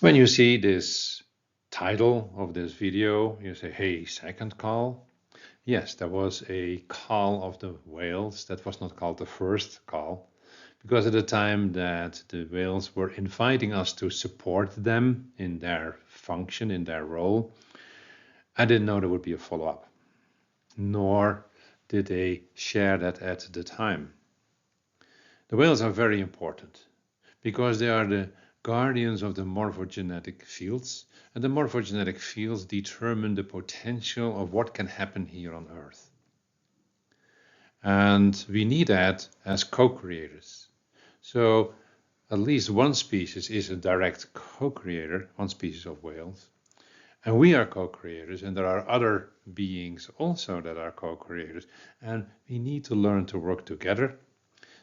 When you see this title of this video, you say, hey, second call. Yes, there was a call of the whales that was not called the first call, because at the time that the whales were inviting us to support them in their function, in their role, I didn't know there would be a follow-up, nor did they share that at the time. The whales are very important because they are the guardians of the morphogenetic fields, and the morphogenetic fields determine the potential of what can happen here on Earth. And we need that as co-creators. So at least one species is a direct co-creator, one species of whales. And we are co-creators, and there are other beings also that are co-creators. And we need to learn to work together.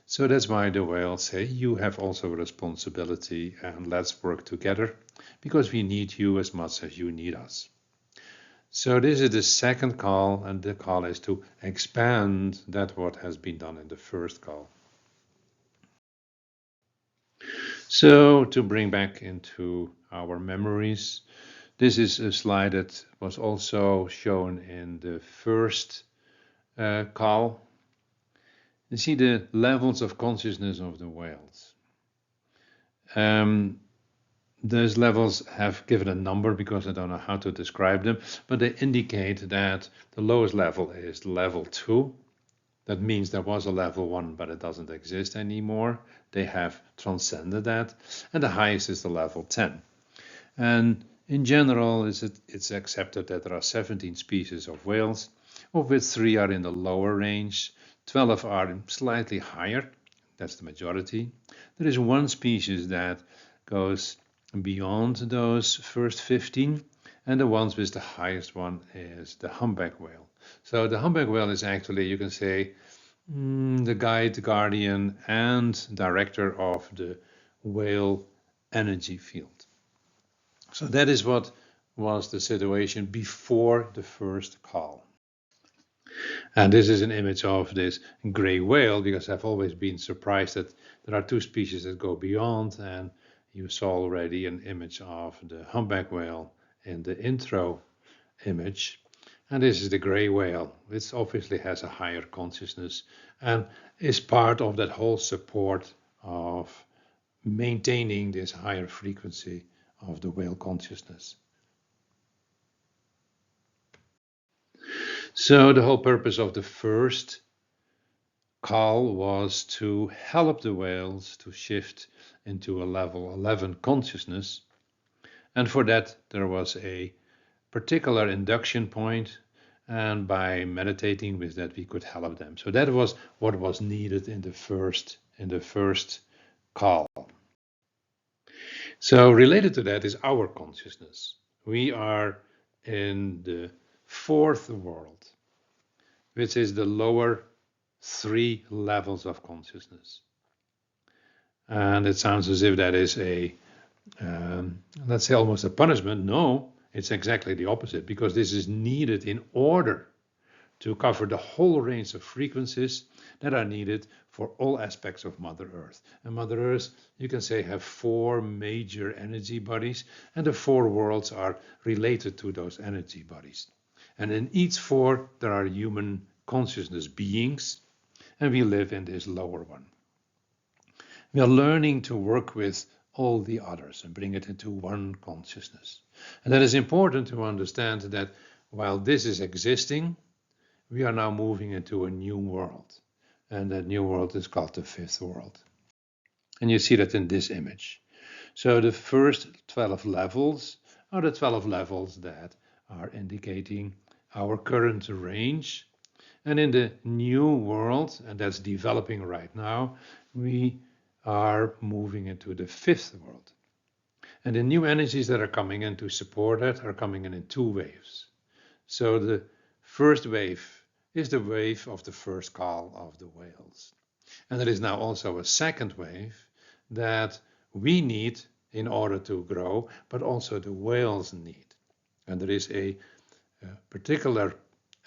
So that's why the whales say, you have also a responsibility and let's work together, because we need you as much as you need us. So this is the second call, and the call is to expand that what has been done in the first call. So to bring back into our memories, this is a slide that was also shown in the first call. You see the levels of consciousness of the whales. Those levels have given a number because I don't know how to describe them, but they indicate that the lowest level is level 2. That means there was a level 1, but it doesn't exist anymore. They have transcended that. And the highest is the level 10. And in general, it's accepted that there are 17 species of whales, of which 3 are in the lower range, 12 are slightly higher, that's the majority. There is one species that goes beyond those first 15, and the ones with the highest one is the humpback whale. So the humpback whale is actually, you can say, the guide, guardian, and director of the whale energy field. So that is what was the situation before the first call. And this is an image of this gray whale, because I've always been surprised that there are 2 species that go beyond, and you saw already an image of the humpback whale in the intro image. And this is the gray whale, which obviously has a higher consciousness and is part of that whole support of maintaining this higher frequency of the whale consciousness. So the whole purpose of the first call was to help the whales to shift into a level 11 consciousness. And for that, there was a particular induction point, and by meditating with that, we could help them. So that was what was needed in the first call. So related to that is our consciousness. We are in the 4th world, which is the lower 3 levels of consciousness. And it sounds as if that is a, let's say, almost a punishment. No, it's exactly the opposite, because this is needed in order to cover the whole range of frequencies that are needed for all aspects of Mother Earth. And Mother Earth, you can say, have 4 major energy bodies, and the 4 worlds are related to those energy bodies. And in each 4, there are human consciousness beings, and we live in this lower one. We are learning to work with all the others and bring it into one consciousness. And that is important to understand, that while this is existing, we are now moving into a new world. And that new world is called the 5th world. And you see that in this image. So the first 12 levels are the 12 levels that are indicating our current range. And in the new world, and that's developing right now, we are moving into the 5th world. And the new energies that are coming in to support that are coming in 2 waves. So the first wave is the wave of the first call of the whales. And there is now also a second wave that we need in order to grow, but also the whales need. And there is a particular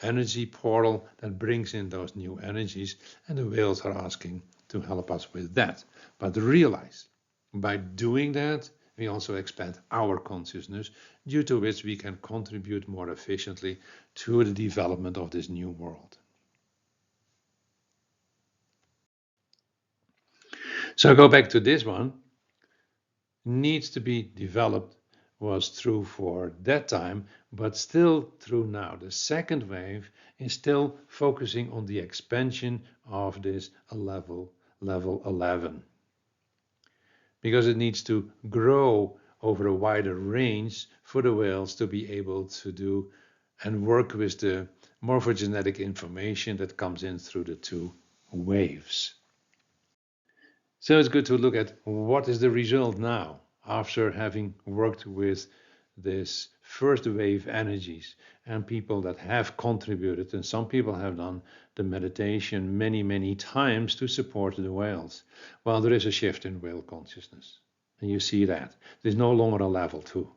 energy portal that brings in those new energies, and the whales are asking to help us with that. But realize, by doing that, we also expand our consciousness, due to which we can contribute more efficiently to the development of this new world. So I go back to this one. Needs to be developed was true for that time, but still true now. The second wave is still focusing on the expansion of this level 11, because it needs to grow over a wider range for the whales to be able to do and work with the morphogenetic information that comes in through the two waves. So it's good to look at what is the result now after having worked with this first wave energies and people that have contributed, and some people have done the meditation many times to support the whales. Well, there is a shift in whale consciousness, and you see that there's no longer a level 2.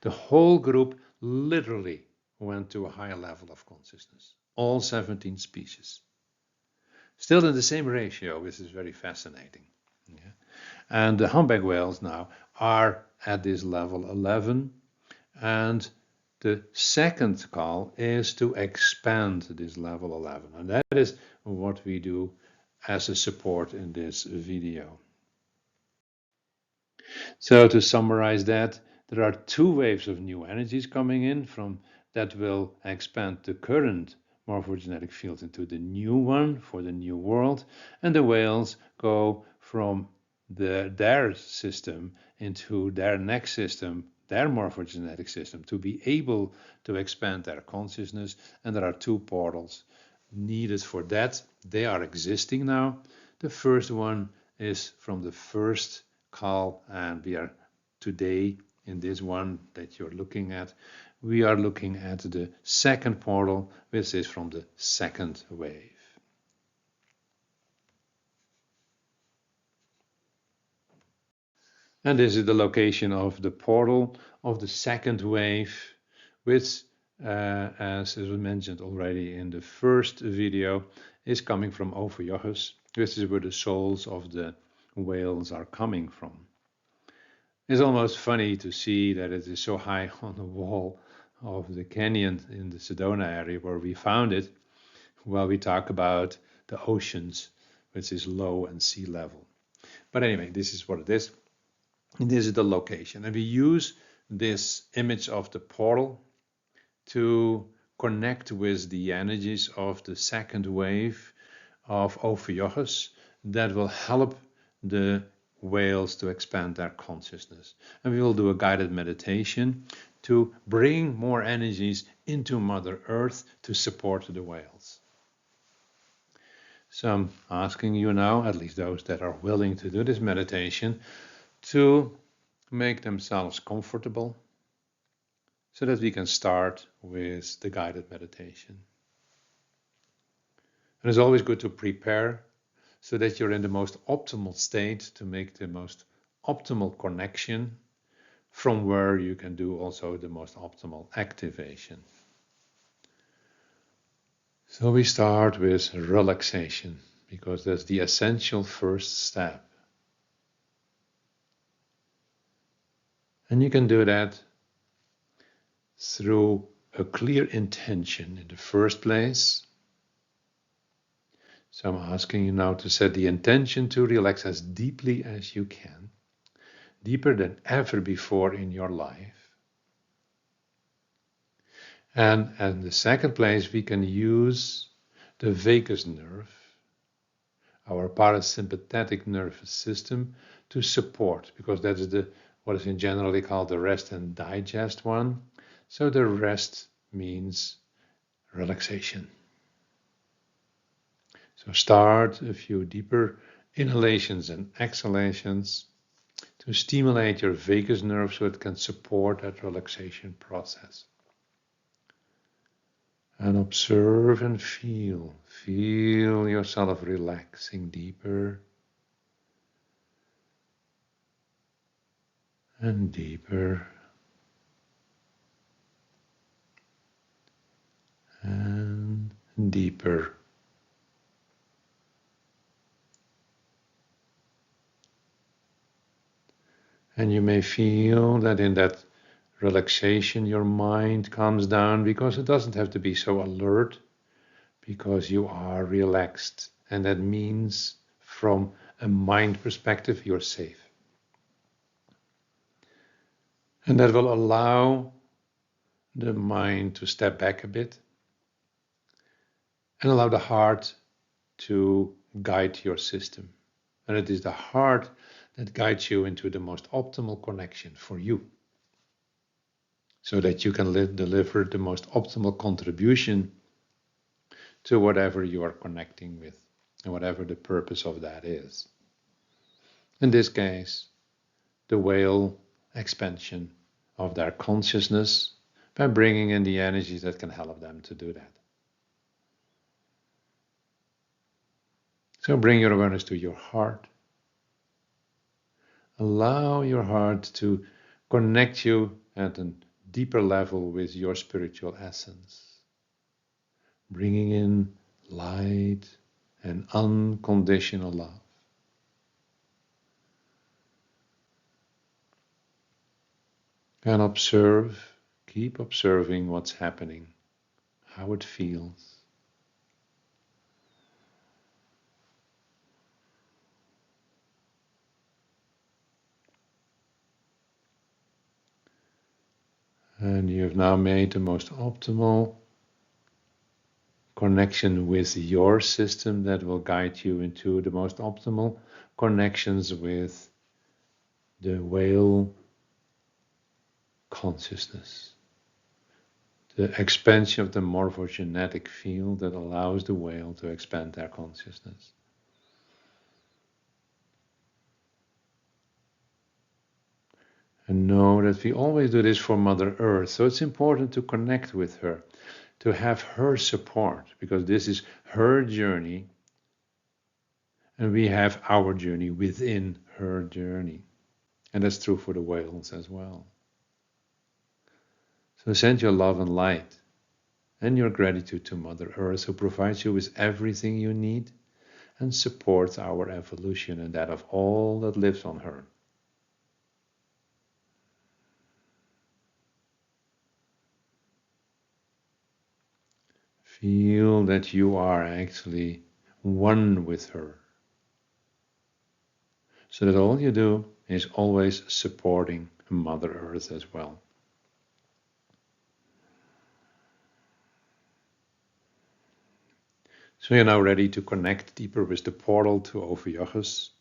The whole group literally went to a higher level of consciousness, all 17 species. Still in the same ratio, which is very fascinating. Yeah. And the humpback whales now are at this level 11, and the second call is to expand this level 11, and that is what we do as a support in this video. So to summarize that, there are 2 waves of new energies coming in from that will expand the current morphogenetic field into the new one for the new world, and the whales go from their system into their next system, their morphogenetic system, to be able to expand their consciousness. And there are 2 portals needed for that. They are existing now. The first one is from the first call, and we are today in this one that you're looking at, we are looking at the second portal, which is from the second wave. And this is the location of the portal of the second wave, which, as was mentioned already in the first video, is coming from Overjochus. This is where the souls of the whales are coming from. It's almost funny to see that it is so high on the wall of the canyon in the Sedona area where we found it, while we talk about the oceans, which is low and sea level. But anyway, this is what it is. And this is the location. And we use this image of the portal to connect with the energies of the second wave of Ophiuchus that will help the whales to expand their consciousness. And we will do a guided meditation to bring more energies into Mother Earth to support the whales. So I'm asking you now, at least those that are willing to do this meditation, to make themselves comfortable so that we can start with the guided meditation. And it's always good to prepare so that you're in the most optimal state to make the most optimal connection, from where you can do also the most optimal activation. So we start with relaxation, because that's the essential first step. And you can do that through a clear intention in the first place. So I'm asking you now to set the intention to relax as deeply as you can, deeper than ever before in your life. And in the second place, we can use the vagus nerve, our parasympathetic nervous system, to support, because that is what is generally called the rest and digest one. So the rest means relaxation. So start a few deeper inhalations and exhalations to stimulate your vagus nerve so it can support that relaxation process. And observe and feel yourself relaxing deeper and deeper and deeper. And you may feel that in that relaxation, your mind calms down because it doesn't have to be so alert, because you are relaxed. And that means from a mind perspective, you're safe. And that will allow the mind to step back a bit and allow the heart to guide your system. And it is the heart that guides you into the most optimal connection for you, so that you can deliver the most optimal contribution to whatever you are connecting with and whatever the purpose of that is. In this case, the whale expansion of their consciousness by bringing in the energies that can help them to do that. So bring your awareness to your heart. Allow your heart to connect you at a deeper level with your spiritual essence, bringing in light and unconditional love. And observe, keep observing what's happening, how it feels. And you have now made the most optimal connection with your system that will guide you into the most optimal connections with the whale consciousness, the expansion of the morphogenetic field that allows the whale to expand their consciousness. And know that we always do this for Mother Earth, so it's important to connect with her, to have her support, because this is her journey, and we have our journey within her journey. And that's true for the whales as well. So send your love and light and your gratitude to Mother Earth, who provides you with everything you need and supports our evolution and that of all that lives on her. Feel that you are actually one with her, so that all you do is always supporting Mother Earth as well. So you're now ready to connect deeper with the portal to Ophiuchus.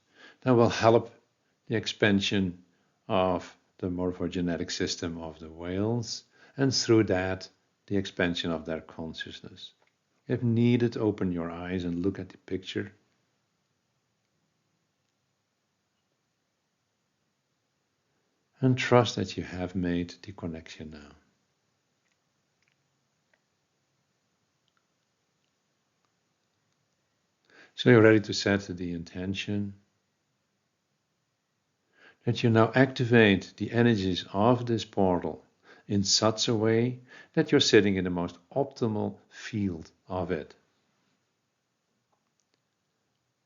That will help the expansion of the morphogenetic system of the whales, and through that, the expansion of their consciousness. If needed, open your eyes and look at the picture. And trust that you have made the connection now. So you're ready to set the intention that you now activate the energies of this portal in such a way that you're sitting in the most optimal field of it.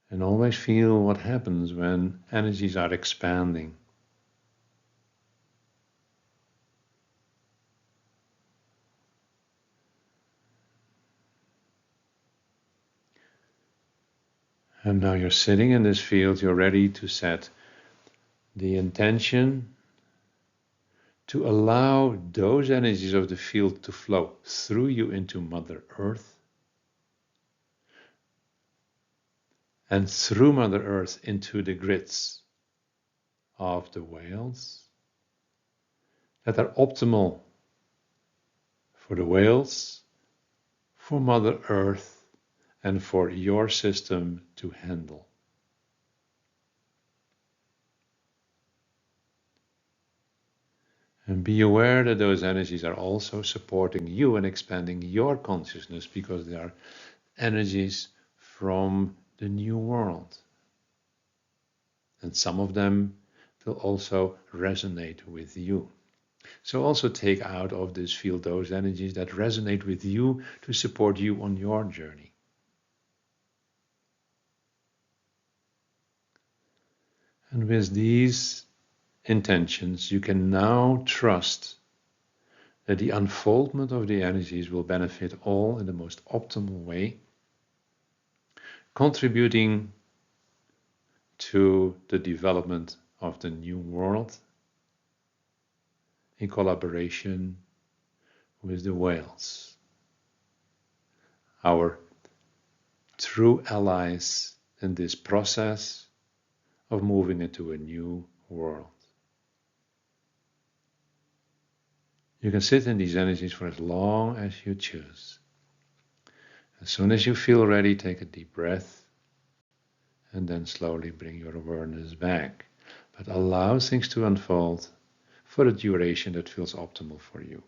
And always feel what happens when energies are expanding. And now you're sitting in this field, you're ready to set the intention to allow those energies of the field to flow through you into Mother Earth, and through Mother Earth into the grids of the whales that are optimal for the whales, for Mother Earth, and for your system to handle. And be aware that those energies are also supporting you and expanding your consciousness, because they are energies from the new world. And some of them will also resonate with you. So also take out of this field those energies that resonate with you to support you on your journey. And with these intentions, you can now trust that the unfoldment of the energies will benefit all in the most optimal way, contributing to the development of the new world in collaboration with the whales, our true allies in this process of moving into a new world. You can sit in these energies for as long as you choose. As soon as you feel ready, take a deep breath and then slowly bring your awareness back. But allow things to unfold for a duration that feels optimal for you.